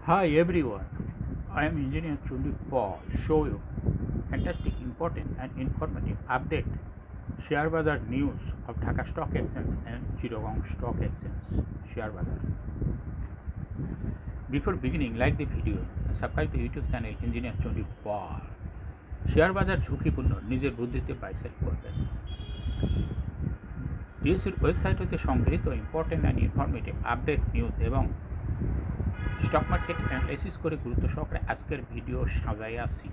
Hi everyone, I am Engineer Chundi Paul. Show you fantastic, important and informative update. Share Bazar news of Dhaka Stock Exchange and Chittagong Stock Exchange. Share Bazar. Before beginning, like the video and subscribe the YouTube channel Engineer Chundi Paul. Share বাজার ঝুঁকিপূর্ণ নিজের বুদ্ধিতে buy sell করবেন। ডিএসসির website হতে সংগৃহীত important and informative update news এবং stock market analysis করে গুরুত্ব সহকারে আজকের ভিডিও সাজাই আসি।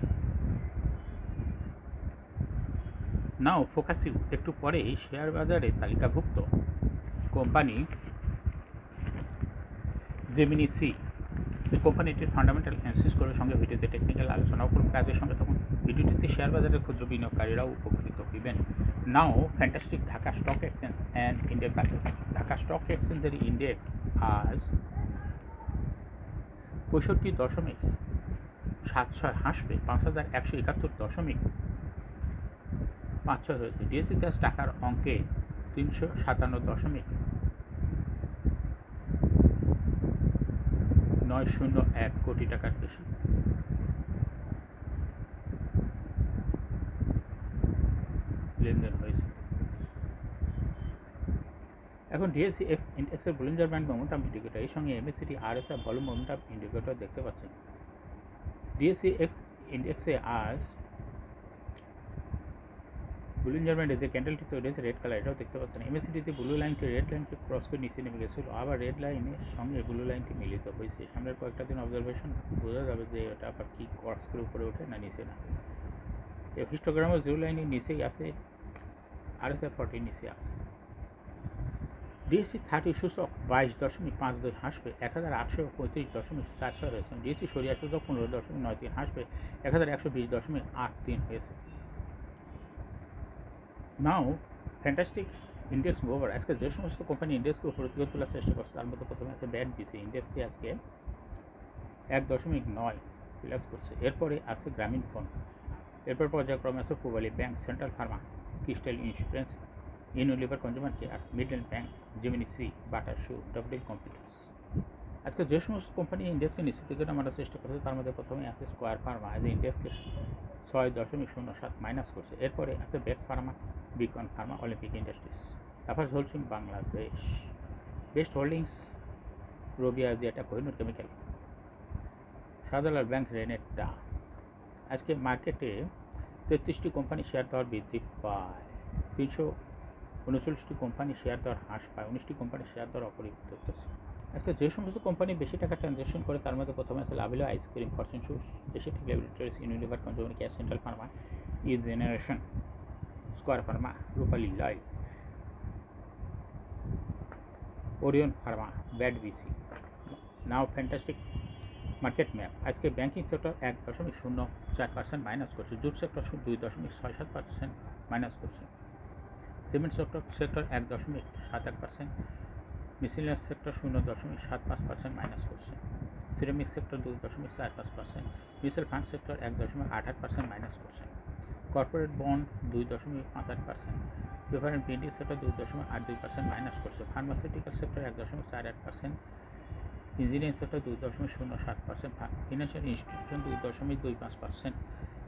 নাও ফোকাসিং একটু পরেই শেয়ার বাজারে তালিকাভুক্ত কোম্পানি জেমিনি সি এই কোম্পানিটির ফান্ডামেন্টাল অ্যানালিসিস করে সঙ্গে ভিডিওতে টেকনিক্যাল আলোচনাও করুন। কাজের সঙ্গে তখন ভিডিওটিতে শেয়ার বাজারের ক্ষুদ্র বিনিয়োগকারীরাও উপকৃত হইবেন। Now fantastic Dhaka stock exchange and index আছে। ঢাকা স্টক এক্সচেঞ্জের ইন্ডেক্স আজ 65.76 হাসবে 5171.56 হয়েছে। ডিএসসিতে আজ টাকার অঙ্কে 357.901 কোটি টাকার বেশি লেনদেন হয়েছে। এখন ডিএসসি এক্স ইন্ডেক্সের বলিঞ্জার ব্যান্ড মোমেন্টাম ইন্ডিকেটর এর সঙ্গে MACD RSI volume momentum indicator দেখতে পাচ্ছেন। ডিএসসি এক্স ইন্ডেক্সে আজ বুলিঞ্জার ব্যান্ড যে ক্যান্ডেলটি তৈরি হয়েছে রেড কালার, এটাও দেখতে পাচ্ছেন। এমএসিটিতে ব্লু লাইনটি রেড লাইনকে ক্রস করে নিচে নেমে গেছিল, আবার রেড লাইনের সঙ্গে ব্লু লাইনটি মিলিত হয়েছে। সামনের কয়েকটা দিন অবজারভেশন বোঝা যাবে যে এটা আবার কি ক্রস করে উপরে ওঠে না নিচে না। এই হিস্টোগ্রামও জিরো লাইনের নিচেই আছে, আরএসআই 40 নিচে আছে। ডিএসসি 30 সূচক 22.52 হাসবে 1835.46 হয়েছে। ডিএসসি সরিয়া সূচক 15.93 হাসবে 1120.83 হয়েছে। নাও ফ্যান্টাস্টিক ইন্ডেক্স মুভার আজকে যে সমস্ত কোম্পানি ইন্ডেক্সকে উপরে দিকে তোলার চেষ্টা করছে তার মধ্যে প্রথমে আছে ব্যাট বিসি ইন্ডেক্সটি আজকে 1.9 প্লাস করছে। এরপরে আছে গ্রামীণ ফোন, এরপর পর্যায়ক্রমে আছে Pubali bank, Central pharma, Crystal insurance, Unilever consumer care, Midland bank, Gemini sea, Bata shoe, W computers. আজকে যে সমস্ত কোম্পানি ইন্ডেক্সকে নিশ্চিত থেকে নামার চেষ্টা করছে তার মধ্যে প্রথমে আছে স্কোয়ার ফার্মা, আজ ইন্ডেক্সকে 6.07 মাইনাস করছে। এরপরে আছে Best pharma, Beacon pharma, Olympic industries, তারপর Holcim Bangladesh, Best holdings, Robi Axiata, Kohinoor chemical, Shahjalal bank, Renata. আজকে মার্কেটে 33টি কোম্পানি শেয়ার দর বৃদ্ধি পায়, 339টি কোম্পানি শেয়ার দর হ্রাস পায়, 19টি কোম্পানি শেয়ার দর অপরিবর্তিত। আজকে যে সমস্ত কোম্পানি বেশি টাকা ট্রানজ্যাকশন করে তার মধ্যে প্রথমে আছে Lovello ice cream, Fortune shoes, Asiatic laboratories, Unilever consumer care, central pharma, E generation, square pharma, Rupali লয়, Orion pharma, BAT BC. Now fantastic market map আজকে ব্যাংকিং সেক্টর 1.04% মাইনাস করছে, জুট সেক্টর 2.67% মাইনাস করছে, cement sector 1.71%, miscellaneous sector 0.75% minus করছে, ceramic sector 2.45%, mutual fund sector 1.88% minus করছে, corporate bond 2.58%, paper and printing sector 2.82% minus করছে, pharmaceutical sector 1.48%, engineering sector 2.07%, financial institution 2.25%,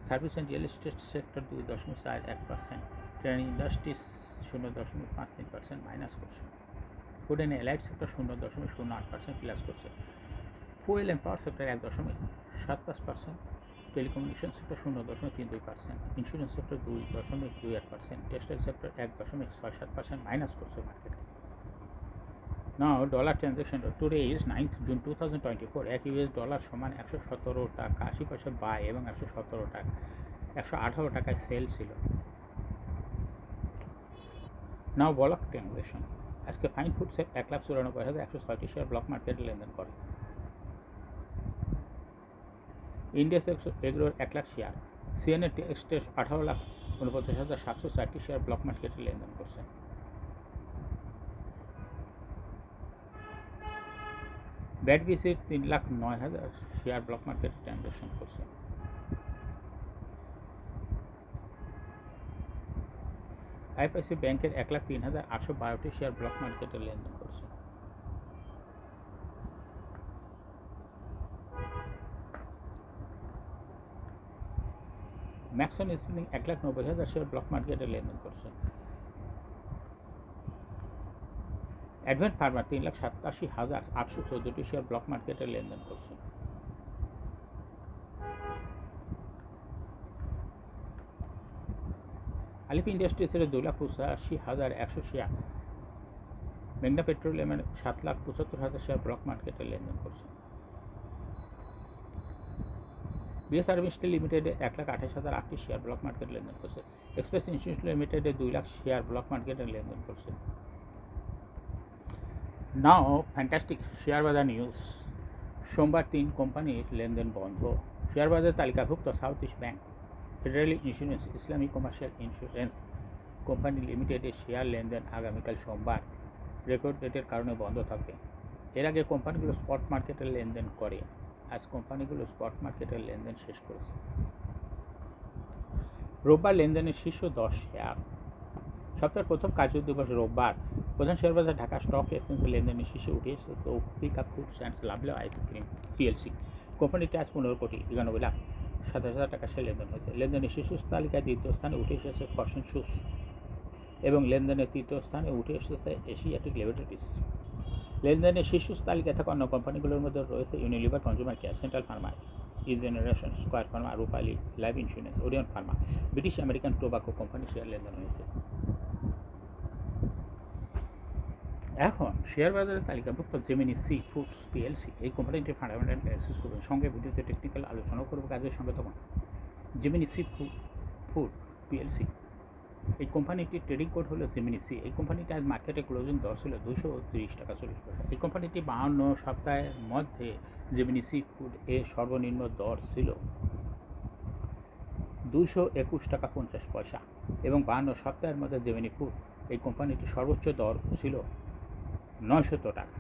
service and real estate sector 2.41%, trade industries 0.53% minus করছে, food and allied sector 0.08% plus করছে, fuel and power sector 1.75%, telecommunication sector 0.32%, insurance sector 2.28%, textile sector 1.67% minus করছে market. Now dollar transaction today is 9th June 2024, এক US dollar সমান 117 টাকা 80 পয়সা by এবং 117 টাকা 118 টাকায় সেল ছিল। নাও ব্লক ট্রানজাকশন আজকে ফাইন ফুডসে 1,94,106টি শেয়ার ব্লক মার্কেটে লেনদেন করে। ইন্ডিয়াস এগ্রোর 1 লাখ শেয়ার, সিএনএ টেক্সটের 18,49,704টি শেয়ার ব্লক মার্কেটে লেনদেন করছে। ব্যাট বিসির 3,09,000 শেয়ার ব্লক মার্কেটে ট্রানজাকশন করছে। আইপিআইসি ব্যাংকের 1,03,812টি শেয়ার ব্লক মার্কেটে লেনদেন করছে। ম্যাক্সন স্পিনিং 1,90,000 শেয়ার ব্লক মার্কেটে লেনদেন করছে। অ্যাডভেন্ট ফার্মা 3,87,814টি শেয়ার ব্লক মার্কেটে লেনদেন করছে। আলিপ ইন্ডাস্ট্রিজের 2,85,100 শেয়ার, মেঘনা পেট্রোলিয়ামের 7,75,000 শেয়ার ব্লক মার্কেটে লেনদেন করছে। বিএসআরবি স্টিল লিমিটেডে 1,28,008টি শেয়ার ব্লক মার্কেটে লেনদেন করছে। এক্সপ্রেস ইন্স্যুরেন্স লিমিটেডে 2 লাখ শেয়ার ব্লক মার্কেটে লেনদেন করছে। নাও ফ্যান্টাস্টিক শেয়ার বাজার নিউজ। সোমবার 3 কোম্পানির লেনদেন বন্ধ। শেয়ার বাজারে তালিকাভুক্ত south east bank, federal insurance, ইসলামী কমার্শিয়াল ইন্স্যুরেন্স কোম্পানি লিমিটেডের শেয়ার লেনদেন আগামীকাল সোমবার রেকর্ড ডেটের কারণে বন্ধ থাকবে। এর আগে কোম্পানিগুলো স্পট মার্কেটের লেনদেন করে। আজ কোম্পানিগুলো স্পট মার্কেটের লেনদেন শেষ করেছে। রোববার লেনদেনের শীর্ষ 10 শেয়ার। সপ্তাহের প্রথম কার্যদিবস রোববার প্রধান শেয়ার বাজার ঢাকা স্টক এক্সচেঞ্জের লেনদেনের শীর্ষে উঠে এসেছে Tofika foods and Lovely ice cream PLC. কোম্পানিটি আজ 15,91,27,000 টাকা শেয়ার লেনদেন হয়েছে। লেনদেনের শীর্ষ তালিকায় দ্বিতীয় স্থানে উঠে এসেছে ফরচুন শুজ এবং লেনদেনের তৃতীয় স্থানে উঠে এসেছে এশিয়াটিক ল্যাবরেটরিজ। লেনদেনের শীর্ষ তালিকায় থাকা অন্য কোম্পানিগুলোর মধ্যে রয়েছে Unilever consumer care, central pharma, generation, Square pharma, Rupali life insurance, Orion pharma, British American Tobacco company share লেনদেন হয়েছে। এখন শেয়ার বাজারে তালিকাভুক্ত জেমিনি সি ফুডস পিএলসি এই কোম্পানিটির ফান্ডামেন্টাল অ্যানালিসিস করবেন, সঙ্গে ভিডিওতে টেকনিক্যাল আলোচনাও করবো। কাজের সঙ্গে তখন জেমিনি সি ফুড পিএলসি এই কোম্পানিটির ট্রেডিং কোড হলো জেমিনি সি। এই কোম্পানিটি আজ মার্কেটে ক্লোজিং দর ছিল 230 টাকা 40 পয়সা। এই কোম্পানিটি 52 সপ্তাহের মধ্যে জেমিনি সি ফুড এর সর্বনিম্ন দর ছিল 221 টাকা 50 পয়সা এবং 52 সপ্তাহের মধ্যে জেমিনি ফুড এই কোম্পানিটির সর্বোচ্চ দর ছিল 900 টাকা।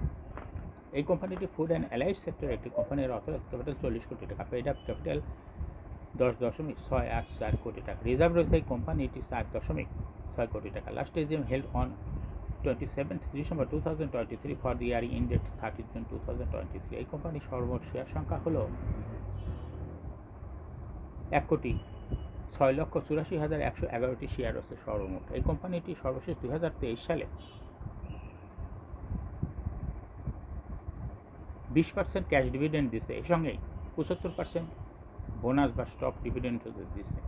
এই কোম্পানিটি ফুড অ্যান্ড অ্যালাইড সেক্টরের একটি কোম্পানির অথরাইজ ক্যাপিটাল 40 কোটি টাকা, পেড আপ ক্যাপিটাল 10.684 কোটি টাকা। রিজার্ভ রয়েছে এই কোম্পানিটি 4.6 কোটি টাকা। Last AGM held on 27 December 2023 for the earring ended 30 June 2023। এই কোম্পানির সর্বমোট শেয়ার সংখ্যা হল 1,06,84,111টি শেয়ার রয়েছে সর্বমোট। এই কোম্পানিটি সর্বশেষ 2023 সালে 20% ক্যাশ ডিভিডেন্ড দিছে, এর সঙ্গে 75% বোনাস বা স্টক ডিভিডেন্ড দিছে।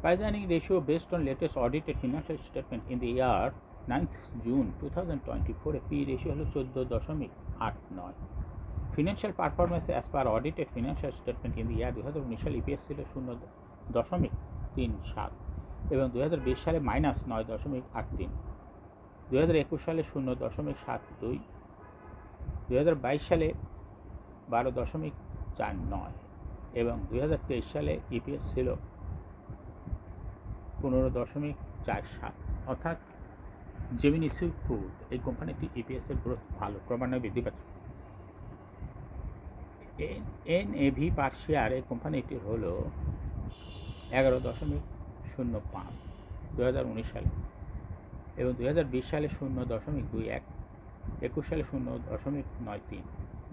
Price earning ratio based on latest audited financial statement in the year 9th June 2024 A P ratio হলো 14.89। Financial performance as per audited financial statement in the year 2019 সালে EPS ছিল 0.37 এবং 2020 সালে -9.83, 2021 সালে 0.72, 2022 সালে 12.49 এবং 2023 সালে ইপিএস ছিল 15.47। অর্থাৎ জেমিনি সি ফুড এই কোম্পানিটি ইপিএস এর গ্রোথ ভালো, ক্রমান্বয়ে বৃদ্ধি পাচ্ছে। এনএভি পার শেয়ার এই কোম্পানিটির হল 11.05 2019 সালে এবং 2020 সালে 0.21, 21 সালে 0.93,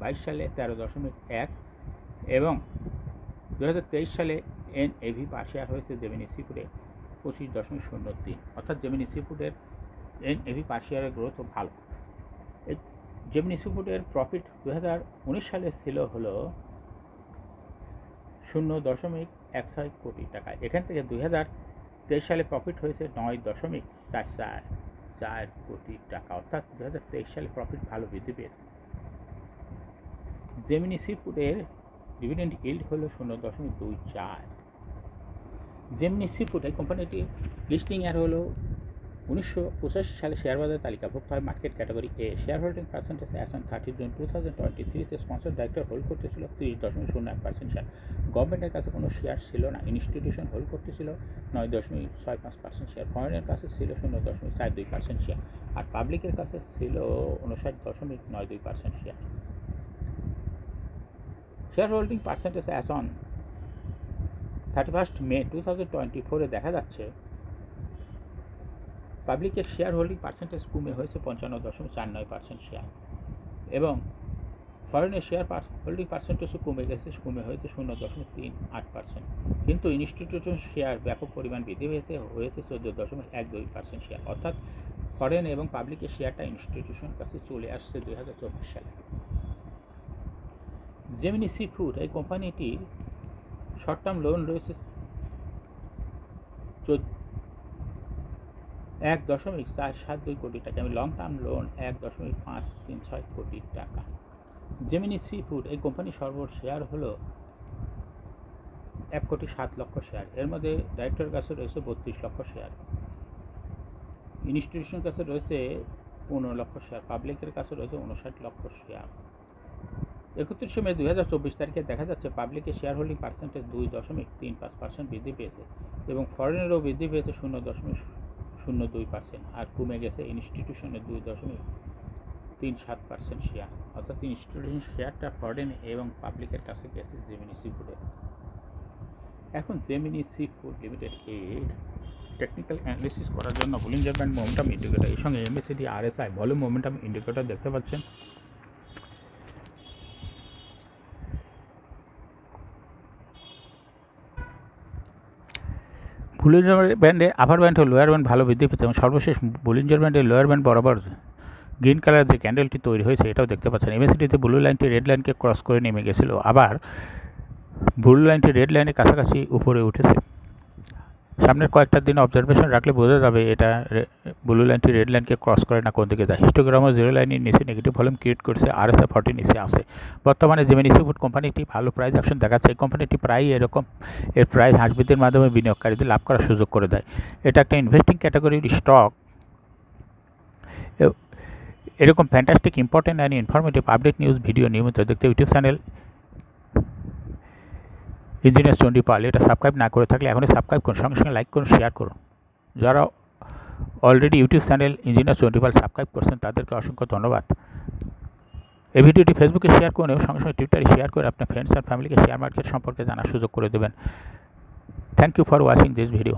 22 সালে 13.1 এবং 2023 সালে এনএভি পার শেয়ার হয়েছে জেমিনি সি ফুডে 25.03। অর্থাৎ জেমিনি সি ফুডের এনএভি পার শেয়ারের গ্রোথও ভালো। এই জেমিনি সি ফুডের প্রফিট 2019 সালে ছিল হলো 0.16 কোটি টাকা। এখান থেকে 2023 সালে প্রফিট হয়েছে 9.44 কোটি টাকা। অর্থাৎ 2023 সালে প্রফিট ভালো বৃদ্ধি পেয়েছে। জেমিনি সি ফুডের ডিভিডেন্ড ইল্ড হলো 0.24। জেমিনি সি ফুড এই কোম্পানিটির লিস্টিং এর হলো 1985 সালে শেয়ার বাজারে তালিকাভুক্ত হয় market category A. Share holding percentage as on 30 June 2023 sponsor director hold করতেছিল 30.01% শেয়ার। গভর্নমেন্টের কাছে কোনো শেয়ার ছিল না। ইনস্টিটিউশন হোল্ড করতেছিল 9.65% শেয়ার। ফরেনের কাছে ছিল 0.42% শেয়ার আর পাবলিকের কাছে ছিল 59.92% share. Share holding percentage as on 31 মে 2024 দেখা যাচ্ছে পাবলিকের শেয়ার হোল্ডিং পার্সেন্টেজ কমে হয়েছে 55.49% শেয়ার এবং ফরেনের শেয়ার হোল্ডিং পার্সেন্টেজও কমে হয়েছে 0.38%, কিন্তু ইনস্টিটিউশন শেয়ার ব্যাপক পরিমাণ বৃদ্ধি হয়েছে 14.12% শেয়ার, অর্থাৎ ফরেন এবং পাবলিকের শেয়ারটা ইনস্টিটিউশন কাছে চলে আসছে 2024 সালে। জেমিনি সি ফুড এই কোম্পানিটির শর্ট টার্ম লোন রয়েছে 1.472 কোটি টাকা এবং লং টার্ম লোন 1.536 কোটি টাকা। জেমিনি সি ফুড এই কোম্পানির সর্বমোট শেয়ার হলো 1,07,00,000 শেয়ার। এর মধ্যে ডাইরেক্টরের কাছে রয়েছে 32 লক্ষ শেয়ার, ইনস্টিটিউশনের কাছে রয়েছে 15 লক্ষ শেয়ার, পাবলিকের কাছে রয়েছে 59 লক্ষ শেয়ার। 31 মে 2024 তারিখে দেখা যাচ্ছে পাবলিকের শেয়ার হোল্ডিং পার্সেন্টেজ 2.35% বৃদ্ধি পেয়েছে এবং ফরেনেরও বৃদ্ধি পেয়েছে 0.02%, আর কমে গেছে ইনস্টিটিউশনের 2.37% শেয়ার, অর্থাৎ ইনস্টিটিউশন শেয়ারটা ফরেন এবং পাবলিকের কাছে গেছে জেমিনি সি ফুডের। এখন জেমিনি সি ফুড লিমিটেড এর টেকনিক্যাল অ্যানালিসিস করার জন্য বলিঞ্জার ব্যান্ড মোমেন্টাম ইন্ডিকেটর এর সঙ্গে MACD RSI volume momentum indicator দেখতে পাচ্ছেন। বুলিঞ্জার ব্যান্ডের আপার ব্যান্ড ও লোয়ার ব্যান্ড ভালো বৃদ্ধি পেয়েছে এবং সর্বশেষ বুলিঞ্জার ব্যান্ডের লোয়ার ব্যান্ড বরাবর গ্রিন কালার যে ক্যান্ডেলটি তৈরি হয়েছে এটাও দেখতে পাচ্ছেন। এমএসিডিতে ব্লু লাইনটি রেড লাইনকে ক্রস করে নেমে গেছিল, আবার ব্লু লাইনটি রেড লাইনের কাছাকাছি উপরে উঠেছে। সামনের কয়েকটা দিন অবজারভেশন রাখলে বোঝা যাবে এটা ব্লু লাইনটি রেড লাইনকে ক্রস করে না কোন দিকে যায়। হিস্টোগ্রামও জিরো লাইনের নিচে নেগেটিভ ভলিউম ক্রিয়েট করছে, আরএসআই 40 নিচে আছে। বর্তমানে জেমিনি সি ফুড কোম্পানিটি ভালো প্রাইস অ্যাকশন দেখাচ্ছে। এই কোম্পানিটি প্রায় এরকম এর প্রাইস হ্রাস বৃদ্ধির মাধ্যমে বিনিয়োগকারীদের লাভ করার সুযোগ করে দেয়। এটা একটা ইনভেস্টিং ক্যাটাগরির স্টক। এরকম fantastic important and informative update news video নিয়মিত দেখতে ইউটিউব চ্যানেল ইঞ্জিনিয়ার্স 24 এটা সাবস্ক্রাইব না করে থাকলে এখনই সাবস্ক্রাইব করুন, সঙ্গে সঙ্গে লাইক করুন, শেয়ার করুন। যারা already YouTube channel engineers 24 subscribe করছেন তাদেরকে অসংখ্য ধন্যবাদ। এই ভিডিওটি ফেসবুকে শেয়ার করুন এবং সঙ্গে সঙ্গে টুইটারে শেয়ার করে আপনার ফ্রেন্ডস আর ফ্যামিলিকে শেয়ার মার্কেট সম্পর্কে জানার সুযোগ করে দেবেন। Thank you for watching this video.